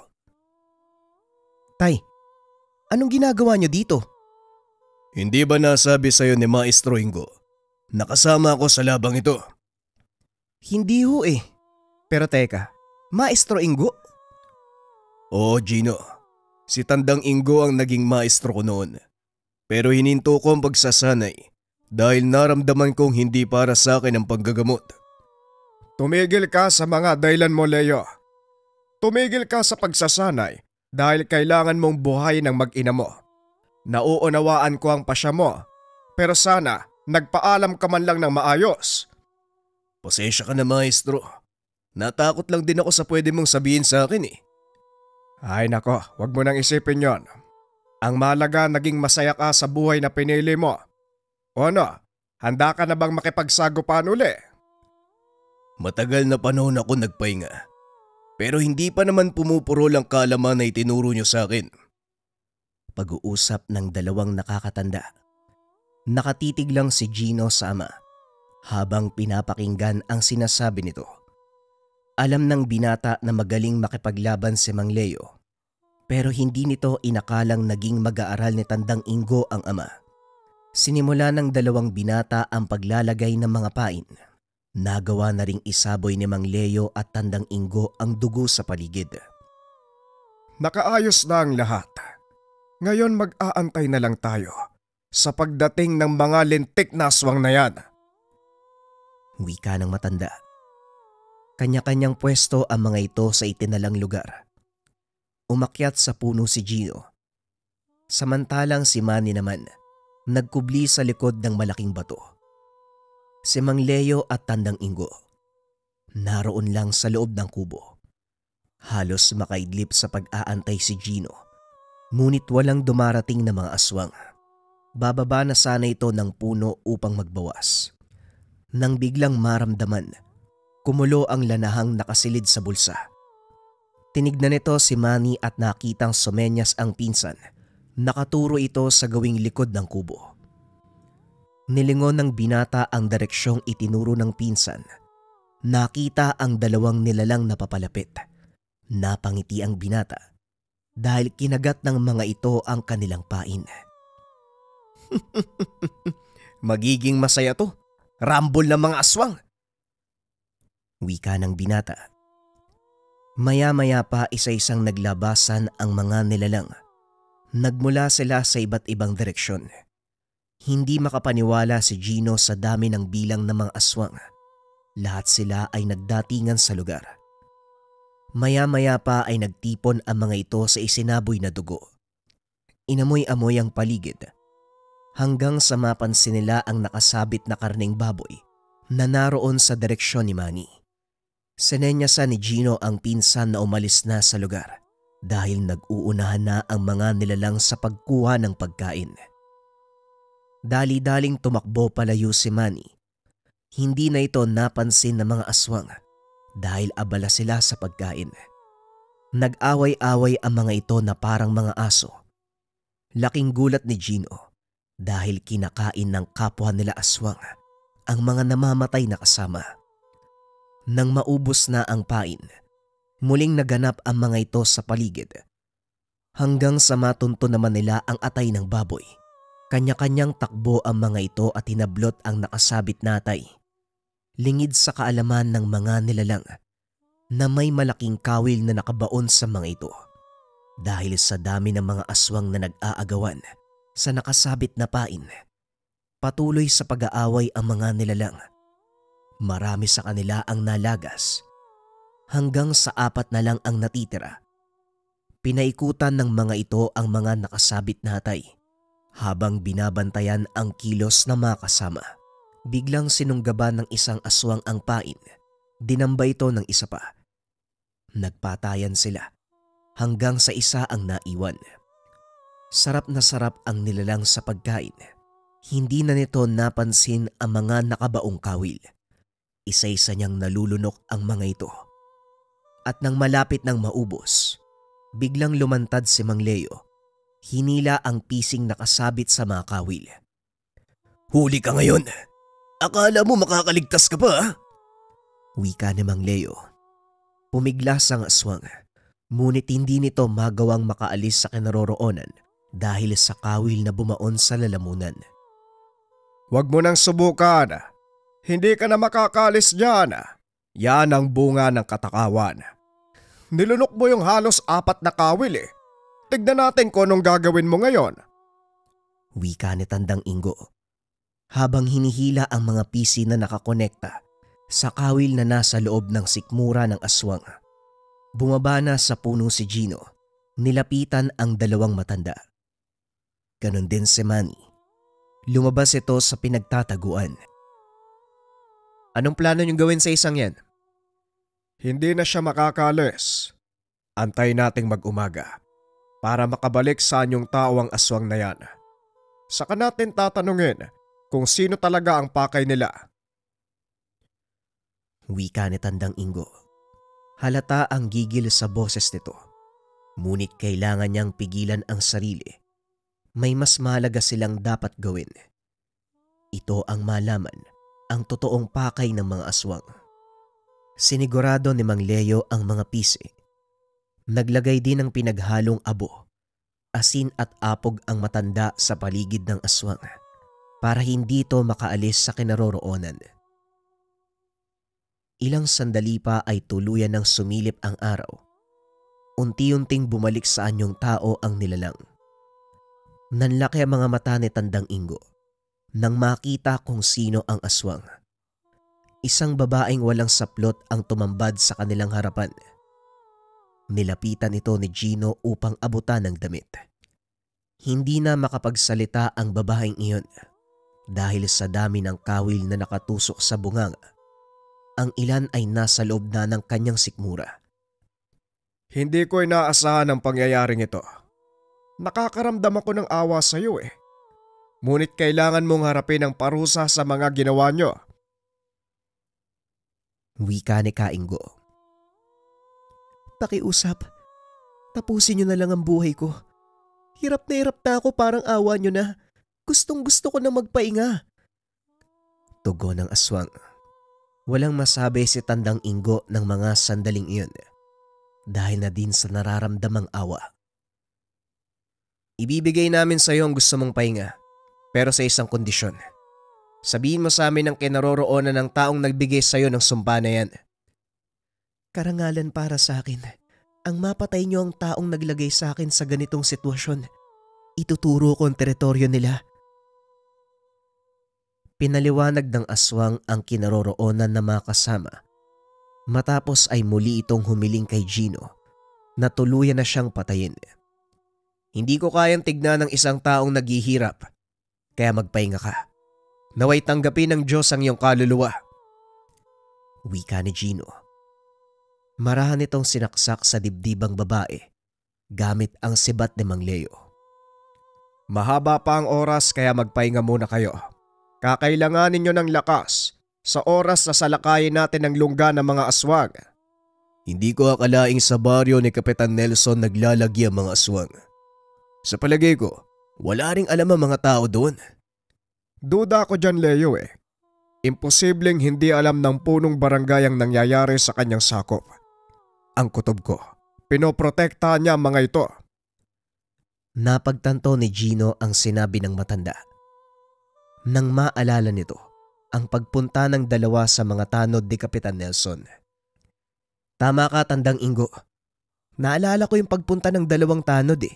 Tay, anong ginagawa niyo dito? Hindi ba nasabi sa'yo ni Maestro Ingo? Nakasama ako sa labang ito. Hindi ho eh. Pero teka, Maestro Ingo? Oo, Gino. Si Tandang Ingo ang naging maestro ko noon. Pero hininto ko ang pagsasanay dahil naramdaman kong hindi para sa akin ang paggagamot. Tumigil ka sa mga dahilan mo, Leo. Tumigil ka sa pagsasanay dahil kailangan mong buhay ng mag-ina mo. Nauunawaan ko ang pasya mo, pero sana nagpaalam ka man lang ng maayos. Pasensya ka na, maestro. Natakot lang din ako sa pwede mong sabihin sa akin eh. Ay nako, wag mo nang isipin yon. Ang mahalaga naging masaya ka sa buhay na pinili mo. O ano, handa ka na bang makipagsagupan uli? Matagal na panahon ako nagpahinga. Pero hindi pa naman pumupurol ang kaalaman na itinuro niyo sa akin. Pag-uusap ng dalawang nakakatanda. Nakatitig lang si Gino sa ama habang pinapakinggan ang sinasabi nito. Alam ng binata na magaling makipaglaban si Mang Leo, pero hindi nito inakalang naging mag-aaral ni Tandang Ingo ang ama. Sinimula ng dalawang binata ang paglalagay ng mga pain. Nagawa na ring isaboy ni Mang Leo at Tandang Ingo ang dugo sa paligid. Nakaayos na ang lahat. Ngayon mag-aantay na lang tayo sa pagdating ng mga lintik na aswang na yan. Wika ng matanda. Kanya-kanyang pwesto ang mga ito sa itinalang lugar. Umakyat sa puno si Gino. Samantalang si Manny naman, nagkubli sa likod ng malaking bato. Si Mang Leo at Tandang Ingo, naroon lang sa loob ng kubo. Halos makaidlip sa pag-aantay si Gino, ngunit walang dumarating na mga aswang. Bababa na sana ito ng puno upang magbawas. Nang biglang maramdaman, kumulo ang lanahang nakasilid sa bulsa. Tinignan nito si Manny at nakitang sumenyas ang pinsan. Nakaturo ito sa gawing likod ng kubo. Nilingon ng binata ang direksyong itinuro ng pinsan. Nakita ang dalawang nilalang na papalapit. Napangiti ang binata dahil kinagat ng mga ito ang kanilang pain. Magiging masaya to. Rambol ng mga aswang. Wika ng binata. Maya-maya pa isa-isang naglabasan ang mga nilalang. Nagmula sila sa iba't ibang direksyon. Hindi makapaniwala si Gino sa dami ng bilang ng mga aswang. Lahat sila ay nagdatingan sa lugar. Maya-maya pa ay nagtipon ang mga ito sa isinaboy na dugo. Inamoy-amoy ang paligid hanggang sa mapansin nila ang nakasabit na karneng baboy na naroon sa direksyon ni Manny. Sinenyasan ni Gino ang pinsan na umalis na sa lugar dahil nag-uunahan na ang mga nilalang sa pagkuha ng pagkain. Dali-daling tumakbo palayo si Manny. Hindi na ito napansin ng mga aswang dahil abala sila sa pagkain. Nag-away-away ang mga ito na parang mga aso. Laking gulat ni Gino dahil kinakain ng kapwa nila aswang ang mga namamatay na kasama. Nang maubos na ang pain, muling naganap ang mga ito sa paligid. Hanggang sa matunto naman nila ang atay ng baboy. Kanya-kanyang takbo ang mga ito at hinablot ang nakasabit na atay. Lingid sa kaalaman ng mga nilalang na may malaking kawil na nakabaon sa mga ito. Dahil sa dami ng mga aswang na nag-aagawan sa nakasabit na pain, patuloy sa pag-aaway ang mga nilalang. Marami sa kanila ang nalagas. Hanggang sa 4 na lang ang natitira. Pinaikutan ng mga ito ang mga nakasabit na atay. Habang binabantayan ang kilos na mga kasama, biglang sinunggaban ng isang aswang ang pain. Dinamba ito ng isa pa. Nagpatayan sila hanggang sa isa ang naiwan. Sarap na sarap ang nilalang sa pagkain. Hindi na nito napansin ang mga nakabaong kawil. Isa-isa niyang nalulunok ang mga ito. At nang malapit ng maubos, biglang lumantad si Mang Leo. Hinila ang pising nakasabit sa mga kawil. Huli ka ngayon. Akala mo makakaligtas ka pa? Wika ni Mang Leo. Pumiglas ang aswang, ngunit hindi nito magawang makaalis sa kinaroroonan dahil sa kawil na bumaon sa lalamunan. Huwag mo nang subukan. Hindi ka na makakalis dyan. Yan ang bunga ng katakawan. Nilunok mo yung halos 4 na kawil eh. Tignan natin kung anong gagawin mo ngayon. Wika ni Tandang Ingo. habang hinihila ang mga pisi na nakakonekta sa kawil na nasa loob ng sikmura ng aswang. Bumaba na sa puno si Gino, nilapitan ang dalawang matanda. Ganon din si Manny. Lumabas ito sa pinagtataguan. Anong plano niyong gawin sa isang yan? Hindi na siya makakalis. Antay nating mag-umaga para makabalik sa anyong tao ang aswang na yan. Saka natin tatanungin kung sino talaga ang pakay nila. Wika ni Tandang Ingo. Halata ang gigil sa boses nito. Ngunit kailangan niyang pigilan ang sarili. May mas mahalaga silang dapat gawin. Ito ang malaman ang totoong pakay ng mga aswang. Sinigurado ni Mang Leo ang mga pisi. Naglagay din ng pinaghalong abo, asin at apog ang matanda sa paligid ng aswang para hindi ito makaalis sa kinaroroonan. Ilang sandali pa ay tuluyan ng sumilip ang araw. Unti-unting bumalik sa anyong tao ang nilalang. Nanlaki ang mga mata ni Tandang Ingo nang makita kung sino ang aswang. Isang babaeng walang saplot ang tumambad sa kanilang harapan. Nilapitan ito ni Gino upang abutan ng damit. Hindi na makapagsalita ang babaeng iyon dahil sa dami ng kawil na nakatusok sa bunganga. Ang ilan ay nasa loob na ng kanyang sikmura. Hindi ko inaasahan ang pangyayaring ito. Nakakaramdam ako ng awa sa iyo eh. Ngunit kailangan mong harapin ang parusa sa mga ginawa nyo. Wika ni Kaingo. Pakiusap. Tapusin nyo na lang ang buhay ko. Hirap na ako, parang awa nyo na. Gustong gusto ko na magpahinga. Tugon ng aswang. Walang masabi si Tandang Ingo ng mga sandaling iyon dahil na din sa nararamdamang awa. Ibibigay namin sa iyo ang gusto mong pahinga, pero sa isang kondisyon. Sabihin mo sa amin ang kinaroroonan ng taong nagbigay sa iyo ng sumpa na yan. Karangalan para sa akin. Ang mapatay niyo ang taong naglagay sa akin sa ganitong sitwasyon. Ituturo ko ang teritoryo nila. Pinaliwanag ng aswang ang kinaroroonan ng mga kasama. Matapos ay muli itong humiling kay Gino na tuluyan na siyang patayin. Hindi ko kayang tignan ng isang taong naghihirap, kaya magpahinga ka. Naway tanggapin ng Diyos ang iyong kaluluwa. Wika ni Gino. Marahan itong sinaksak sa dibdibang babae gamit ang sibat ni Mang Leo. Mahaba pa ang oras kaya magpahinga muna kayo. Kakailanganin nyo ng lakas sa oras na salakayin natin ang lungga ng mga aswang. Hindi ko akalaing sa baryo ni Kapitan Nelson naglalagi ang mga aswang. Sa palagay ko, wala ring alam ang mga tao doon. Duda ko dyan, Leo eh. Imposibleng hindi alam ng punong barangay ang nangyayari sa kanyang sakop. Ang kutob ko, pinoprotektahan niya mga ito. Napagtanto ni Gino ang sinabi ng matanda. Nang maalala nito ang pagpunta ng dalawa sa mga tanod ni Kapitan Nelson. Tama ka, Tandang Ingo. Naalala ko yung pagpunta ng dalawang tanod eh.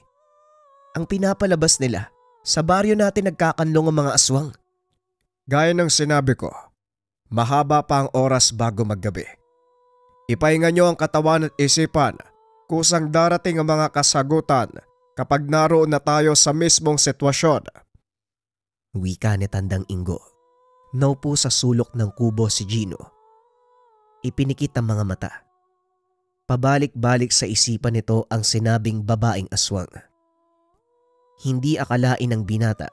Ang pinapalabas nila, sa baryo natin nagkakanlong ang mga aswang. Gaya ng sinabi ko, mahaba pa ang oras bago maggabi. Ipahinga nyo ang katawan at isipan kusang darating ang mga kasagutan kapag naroon na tayo sa mismong sitwasyon. Wika ni Tandang Ingo. Naupo sa sulok ng kubo si Gino. Ipinikit ang mga mata. Pabalik-balik sa isipan nito ang sinabing babaeng aswang. Hindi akalain ng binata,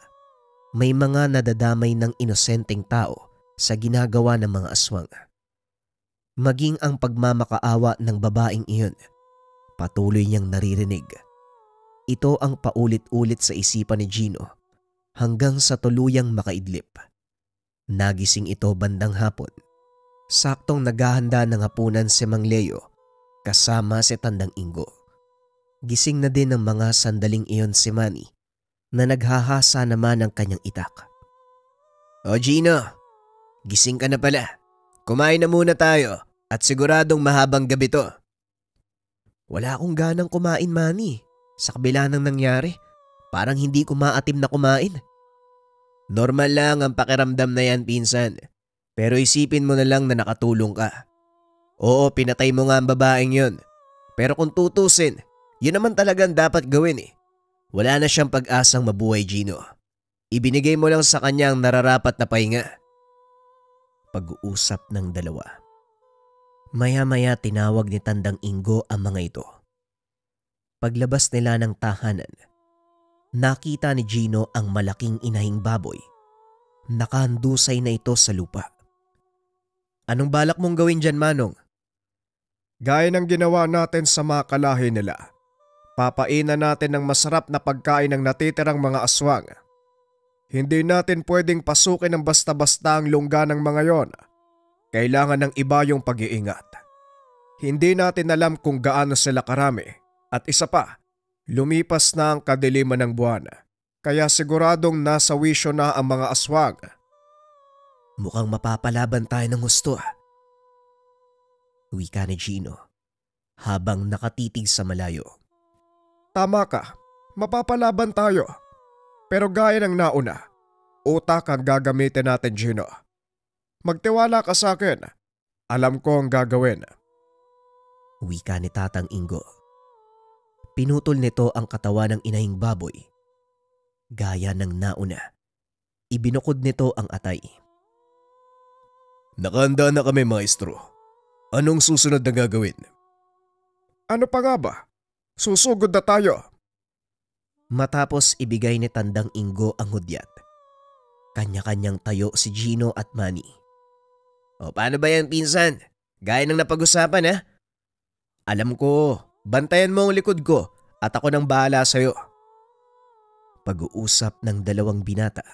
may mga nadadamay ng inosenteng tao sa ginagawa ng mga aswang. Maging ang pagmamakaawa ng babaeng iyon, patuloy niyang naririnig. Ito ang paulit-ulit sa isipan ni Gino hanggang sa tuluyang makaidlip. Nagising ito bandang hapon. Saktong naghahanda ng hapunan si Mang Leo kasama si Tandang Ingo. Gising na din ng mga sandaling iyon si Manny na naghahasa naman ng kanyang itak. O Gino, gising ka na pala. Kumain na muna tayo at siguradong mahabang gabi to. Wala akong ganang kumain, Manny. Sa kabila ng nangyari, parang hindi ko maatim na kumain. Normal lang ang pakiramdam na yan, pinsan. Pero isipin mo na lang na nakatulong ka. Oo, pinatay mo nga ang babaeng yun. Pero kung tutusin, yun naman talagang dapat gawin eh. Wala na siyang pag-asang mabuhay, Gino. Ibinigay mo lang sa kanya ang nararapat na pahinga. Pag-uusap ng dalawa. Maya-maya tinawag ni Tandang Ingo ang mga ito. Paglabas nila ng tahanan, nakita ni Gino ang malaking inahing baboy. Nakahandusay na ito sa lupa. Anong balak mong gawin dyan, Manong? Gaya ng ginawa natin sa mga kalahi nila. Papainan natin ng masarap na pagkain ng natitirang mga aswang. Hindi natin pwedeng pasukin ng basta-basta ang lungga ng mga yon. Kailangan ng iba yung pag-iingat. Hindi natin alam kung gaano sila karami. At isa pa, lumipas na ang kadiliman ng buwan. Kaya siguradong nasa wisyo na ang mga aswang. Mukhang mapapalaban tayo ng husto. Wika ni Gino habang nakatitig sa malayo. Tama ka, mapapalaban tayo. Pero gaya ng nauna, utak ang gagamitin natin, Gino. Magtiwala ka sa akin. Alam ko ang gagawin. Wika ni Tatang Ingo. Pinutol nito ang katawan ng inahing baboy. Gaya ng nauna, ibinukod nito ang atay. Nakahanda na kami, maestro. Anong susunod na gagawin? Ano pa nga ba? Susugod na tayo. Matapos ibigay ni Tandang Ingo ang hudyat, kanya-kanyang tayo si Gino at Manny. O paano ba yan, pinsan? Gaya ng napag-usapan, ha? Alam ko, bantayan mo ang likod ko at ako nang bahala sa'yo. Pag-uusap ng dalawang binata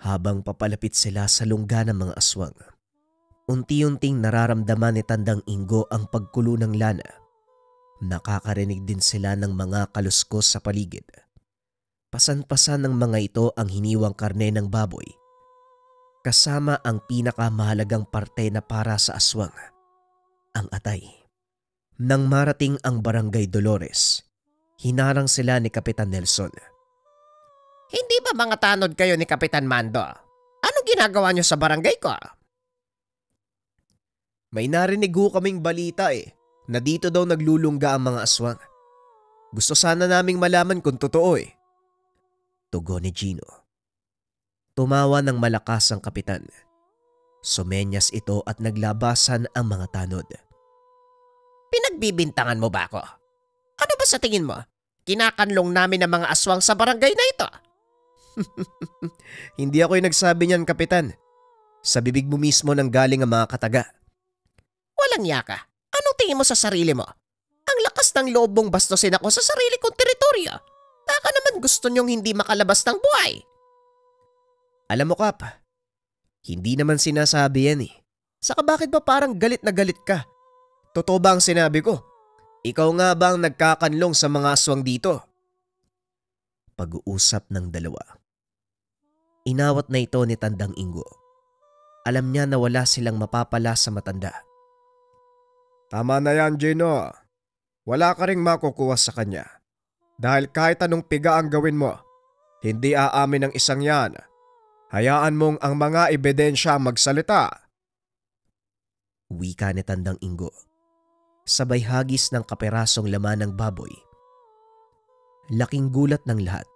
habang papalapit sila sa lungga ng mga aswang. Unti-unting nararamdaman ni Tandang Ingo ang pagkulo ng lana. Nakakarinig din sila ng mga kaluskos sa paligid. Pasan-pasan ng mga ito ang hiniwang karne ng baboy. Kasama ang pinakamahalagang parte na para sa aswang, ang atay. Nang marating ang Barangay Dolores, hinarang sila ni Kapitan Nelson. Hindi ba mga tanod kayo ni Kapitan Mando? Anong ginagawa niyo sa barangay ko? May narinig ho kaming balita na dito daw naglulungga ang mga aswang. Gusto sana naming malaman kung totoo Tugon ni Gino. Tumawa ng malakas ang kapitan. Sumenyas ito at naglabasan ang mga tanod. Pinagbibintangan mo ba ako? Ano ba sa tingin mo? Kinakanlong namin ang mga aswang sa barangay na ito. Hindi ako yung nagsabi niyan, kapitan. Sa bibig mo mismo nang galing ang mga kataga. Walang yaka. Anong tingin mo sa sarili mo? Ang lakas ng loob mong bastusin ako sa sarili kong teritoryo. Baka naman gusto niyong hindi makalabas ng buhay. Alam mo, Kap, hindi naman sinasabi yan Saka bakit ba parang galit na galit ka? Totoo ba ang sinabi ko? Ikaw nga ba ang nagkakanlong sa mga aswang dito? Pag-uusap ng dalawa. Inawat na ito ni Tandang Ingo. Alam niya na wala silang mapapala sa matanda. Tama na yan, Gino. Wala ka ring makukuha sa kanya. Dahil kahit anong piga ang gawin mo, hindi aamin ng isang yan. Hayaan mong ang mga ebidensya magsalita. Wika ni Tandang Ingo. Sabay hagis ng kaperasong laman ng baboy. Laking gulat ng lahat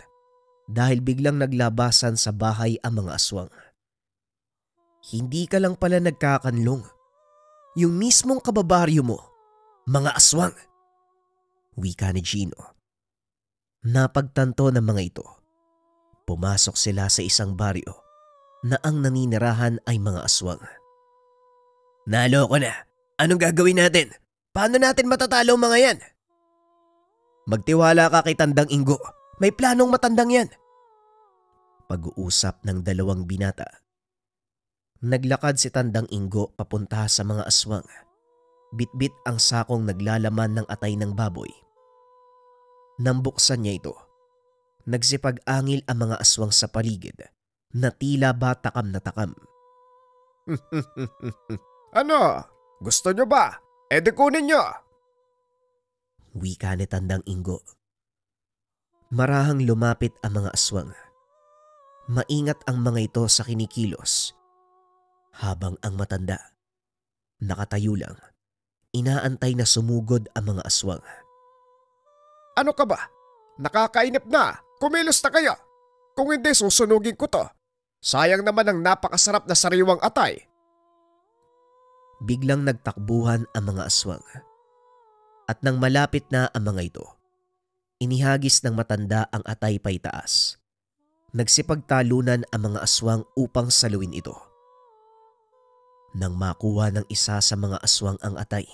dahil biglang naglabasan sa bahay ang mga aswang. Hindi ka lang pala nagkakanlong. Yung mismong kababaryo mo, mga aswang. Wika ni Gino. Napagtanto ng mga ito. Pumasok sila sa isang baryo na ang naninirahan ay mga aswang. Naloko na. Anong gagawin natin? Paano natin matatalo ang mga yan? Magtiwala ka kay Tandang Ingo. May planong matandang yan. Pag-uusap ng dalawang binata. Naglakad si Tandang Ingo papunta sa mga aswang. Bitbit ang sakong naglalaman ng atay ng baboy. Nang buksan niya ito, nagsipag-angil ang mga aswang sa paligid na tila ba takam na takam. Ano? Gusto nyo ba? E di kunin nyo. Wika ni Tandang Ingo. Marahang lumapit ang mga aswang. Maingat ang mga ito sa kinikilos, habang ang matanda, nakatayo lang, inaantay na sumugod ang mga aswang. Ano ka ba? Nakakainip na! Kumilos na kayo! Kung hindi, susunugin ko to. Sayang naman ang napakasarap na sariwang atay. Biglang nagtakbuhan ang mga aswang. At nang malapit na ang mga ito, inihagis ng matanda ang atay paitaas. Nagsipagtalunan ang mga aswang upang saluin ito. Nang makuha ng isa sa mga aswang ang atay,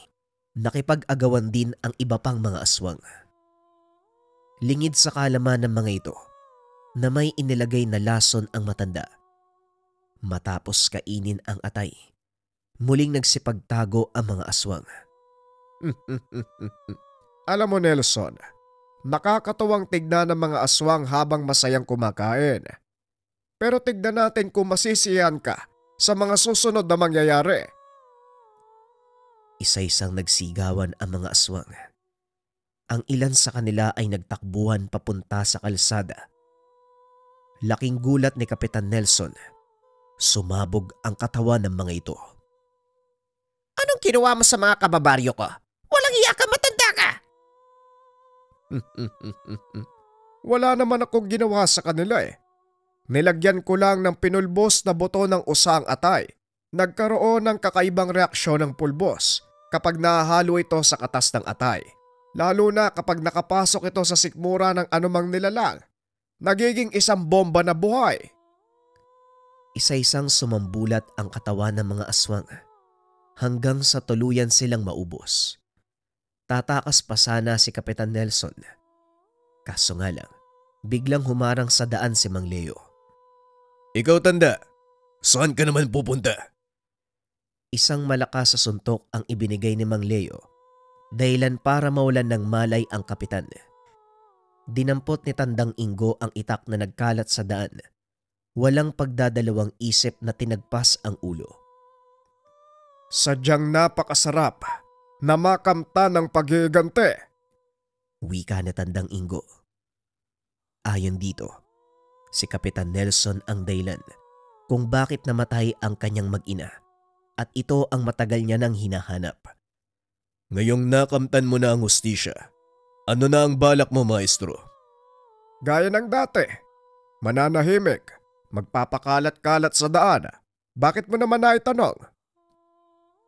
nakipag-agawan din ang iba pang mga aswang. Lingid sa kaalaman ng mga ito na may inilagay na lason ang matanda. Matapos kainin ang atay, muling nagsipagtago ang mga aswang. Alam mo Nelson, nakakatuwang tignan ng mga aswang habang masayang kumakain. Pero tignan natin kung masisiyahan ka sa mga susunod na mangyayari. Isa-isang nagsigawan ang mga aswang. Ang ilan sa kanila ay nagtakbuhan papunta sa kalsada. Laking gulat ni Kapitan Nelson. Sumabog ang katawan ng mga ito. Anong ginawa mo sa mga kababaryo ko? Walang iya ka, matanda ka! Wala naman akong ginawa sa kanila eh. Nilagyan ko lang ng pinulbos na buto ng usang atay. Nagkaroon ng kakaibang reaksyon ng pulbos kapag nahalo ito sa katas ng atay. Lalo na kapag nakapasok ito sa sikmura ng anumang nilalang. Nagiging isang bomba na buhay. Isa-isang sumambulat ang katawan ng mga aswang hanggang sa tuluyan silang maubos. Tatakas pa sana si Kapitan Nelson. Kaso nga lang, biglang humarang sa daan si Mang Leo. Ikaw tanda, saan ka naman pupunta? Isang malakas sa suntok ang ibinigay ni Mang Leo, dahilan para mawalan ng malay ang kapitan. Dinampot ni Tandang Ingo ang itak na nagkalat sa daan. Walang pagdadalawang isip na tinagpas ang ulo. Sadyang napakasarap na makamta ng paghigante. Wika na Tandang Ingo. Ayon dito, si Kapitan Nelson ang dahilan kung bakit namatay ang kanyang mag-ina at ito ang matagal niya nang hinahanap. Ngayong nakamtan mo na ang hustisya, ano na ang balak mo, maestro? Gaya ng dati, mananahimik, magpapakalat-kalat sa daan. Bakit mo naman naitanong?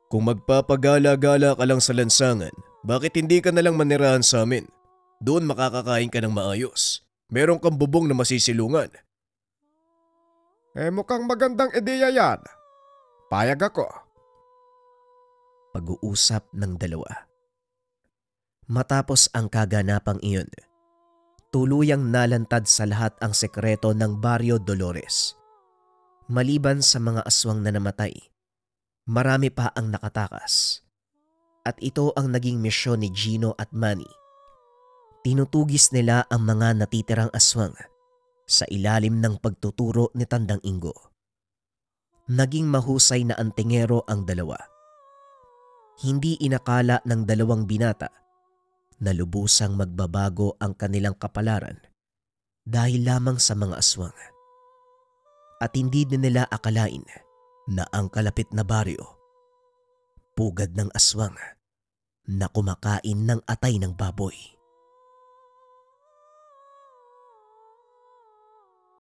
Kung magpapagala-gala ka lang sa lansangan, bakit hindi ka nalang manirahan sa amin? Doon makakakain ka ng maayos. Meron kang bubong na masisilungan. Mukhang magandang ideya yan. Payag ako. Pag-uusap ng dalawa. Matapos ang kaganapang iyon, tuluyang nalantad sa lahat ang sekreto ng Barrio Dolores. Maliban sa mga aswang na namatay, marami pa ang nakatakas. At ito ang naging misyon ni Gino at Manny. Tinutugis nila ang mga natitirang aswang sa ilalim ng pagtuturo ni Tandang Ingo. Naging mahusay na antingero ang dalawa. Hindi inakala ng dalawang binata na lubusang magbabago ang kanilang kapalaran dahil lamang sa mga aswang. At hindi din nila akalain na ang kalapit na baryo, pugad ng aswang na kumakain ng atay ng baboy.